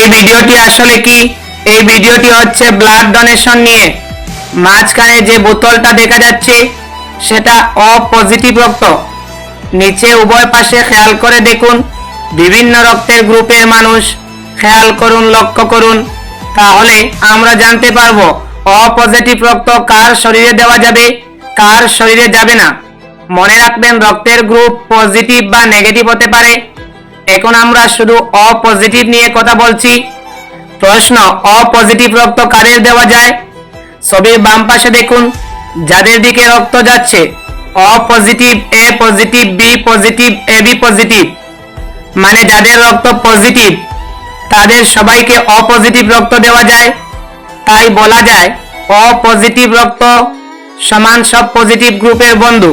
এই ভিডিওটি আসলে কি? এই ভিডিওটি হচ্ছে ব্লাড ডোনেশন নিয়ে। মাঝখানে যে বোতলটা দেখা যাচ্ছে সেটা ও পজিটিভ রক্ত। নিচে উভয় পাশে খেয়াল করে দেখুন বিভিন্ন রক্তের গ্রুপের মানুষ। খেয়াল করুন, লক্ষ্য করুন, তাহলে আমরা জানতে পারবো ও পজিটিভ রক্ত কার শরীরে দেওয়া যাবে, কার শরীরে যাবে না। মনে রাখবেন রক্তের গ্রুপ পজিটিভ বা নেগেটিভ হতে পারে। এখন আমরা শুধু ও পজিটিভ নিয়ে কথা বলছি। প্রশ্ন, ও পজিটিভ রক্ত কাদের দেওয়া যায়? ছবির বাম পাশে দেখুন যাদের দিকে রক্ত যাচ্ছে ও positive, A positive, B positive, A B positive, মানে যাদের রক্ত পজিটিভ তাদের সবাইকে ও পজিটিভ রক্ত দেওয়া যায়। তাই বলা যায় ও পজিটিভ রক্ত সমান সব পজিটিভ গ্রুপের বন্ধু।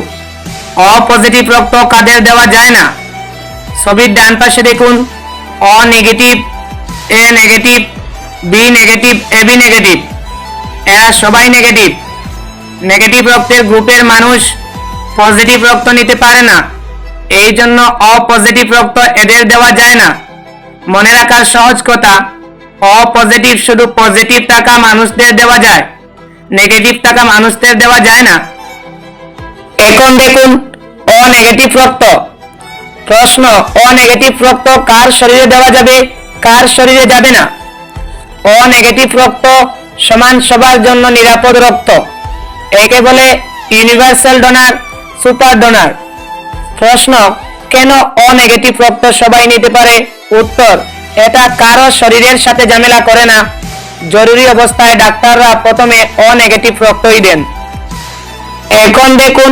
ও পজিটিভ রক্ত কাদের দেওয়া যায় না? ছবির ডান পাশে দেখুন ও negative, A negative, B negative, A B negative, এরা সবাই নেগেটিভ। নেগেটিভ রক্তের গ্রুপের মানুষ পজিটিভ রক্ত নিতে পারে না, এই জন্য ও পজিটিভ রক্ত এদের দেওয়া যায় না। মনে রাখার সহজ কথা, ও পজিটিভ শুধু পজিটিভ থাকা মানুষদের দেওয়া যায়, নেগেটিভ থাকা মানুষদের দেওয়া যায় না। এখন দেখুন ও নেগেটিভ রক্ত। প্রশ্ন, ও নেগেটিভ রক্ত কার শরীরে দেওয়া যাবে, কার শরীরে যাবে না? ও নেগেটিভ রক্ত সমান সবার জন্য নিরাপদ রক্ত। একে বলে ইউনিভার্সাল ডোনার, সুপার ডোনার। প্রশ্ন, কেন ও নেগেটিভ রক্ত সবাই নিতে পারে? উত্তর, এটা কারো শরীরের সাথে ঝামেলা করে না। জরুরি অবস্থায় ডাক্তাররা প্রথমে ও নেগেটিভ রক্তই দেন। এখন দেখুন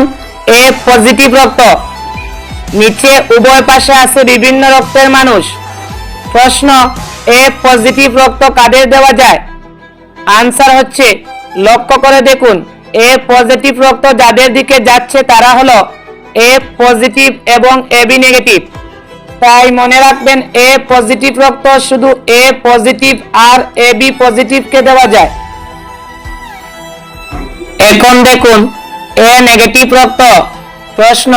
এ পজিটিভ রক্ত। নিচে উভয় পাশে আছে বিভিন্ন রক্তের মানুষ। প্রশ্ন, এ পজিটিভ রক্ত কাদের দেওয়া যায়? আনসার হচ্ছে, লক্ষ্য করে দেখুন এ পজিটিভ রক্ত যাদের দিকে যাচ্ছে তারা হলো এ পজিটিভ এবং এ বি নেগেটিভ। তাই মনে রাখবেন এ পজিটিভ রক্ত শুধু এ পজিটিভ আর এ বি পজিটিভকে দেওয়া যায়। এখন দেখুন এ নেগেটিভ রক্ত। প্রশ্ন,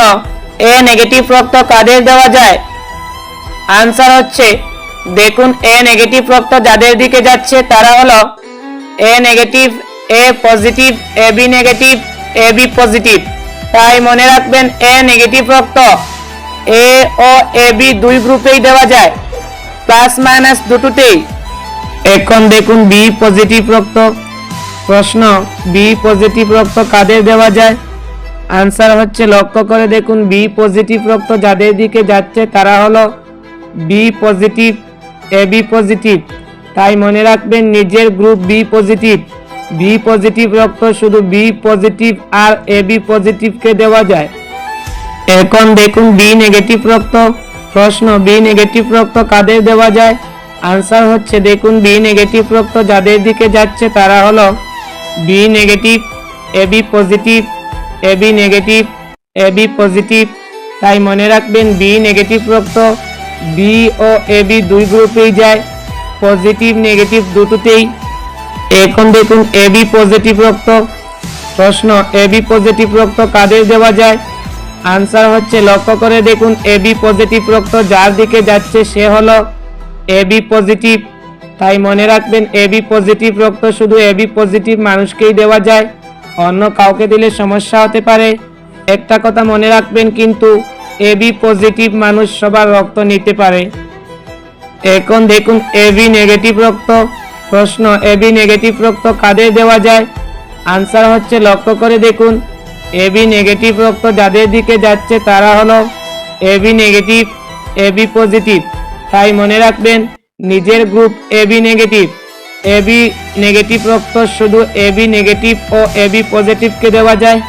এ নেগেটিভ রক্ত কাদের দেওয়া যায়? আনসার হচ্ছে, দেখুন এ নেগেটিভ রক্ত যাদের দিকে যাচ্ছে তারা হলো এ negative, A positive, A B negative, A B positive. তাই মনে রাখবেন এ নেগেটিভ রক্ত এ ও এ বি দুই গ্রুপেই দেওয়া যায়, প্লাস মাইনাস দুটোতেই। এখন দেখুন বি পজিটিভ রক্ত। প্রশ্ন, বি পজিটিভ রক্ত কাদের দেওয়া যায়? আনসার হচ্ছে, লক্ষ্য করে দেখুন বি পজিটিভ রক্ত যাদের দিকে যাচ্ছে তারা হলো B positive, A B positive. তাই মনে রাখবেন নিজের group B positive. B positive রক্ত শুধু বি পজিটিভ আর এ বি পজিটিভকে দেওয়া যায়। এখন দেখুন বি নেগেটিভ রক্ত। প্রশ্ন, বি নেগেটিভ রক্ত কাদের দেওয়া যায়? আনসার হচ্ছে, দেখুন বি নেগেটিভ রক্ত যাদের দিকে যাচ্ছে তারা হলো B negative, A B positive, A B negative, A B positive. তাই মনে রাখবেন বি নেগেটিভ রক্ত বি ও এ বি দুই গ্রুপেই যায়, পজিটিভ নেগেটিভ দুটোতেই। এখন দেখুন এ বি পজিটিভ রক্ত। প্রশ্ন, এ বি পজিটিভ রক্ত কাদের দেওয়া যায়? আনসার হচ্ছে, লক্ষ্য করে দেখুন এ বি পজিটিভ রক্ত যার দিকে যাচ্ছে সে হলো এ বি পজিটিভ। তাই মনে রাখবেন এ বি পজিটিভ রক্ত শুধু এ বি পজিটিভ মানুষকেই দেওয়া যায়, অন্য কাউকে দিলে সমস্যা হতে পারে। একটা কথা মনে রাখবেন কিন্তু এ বি পজিটিভ মানুষ সবার রক্ত নিতে পারে। এখন দেখুন এ বি নেগেটিভ রক্ত। প্রশ্ন, এ বি নেগেটিভ রক্ত কাদের দেওয়া যায়? আনসার হচ্ছে, লক্ষ্য করে দেখুন এ বি নেগেটিভ রক্ত যাদের দিকে যাচ্ছে তারা হলো A B negative, A B positive. তাই মনে রাখবেন নিজের group A B negative. A B negative রক্ত শুধু এ বি নেগেটিভ ও এ বি পজিটিভকে দেওয়া যায়।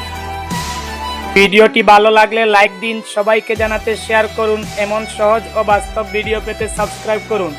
ভিডিওটি ভালো লাগলে লাইক দিন, সবাইকে জানাতে শেয়ার করুন। এমন সহজ ও বাস্তব ভিডিও পেতে সাবস্ক্রাইব করুন।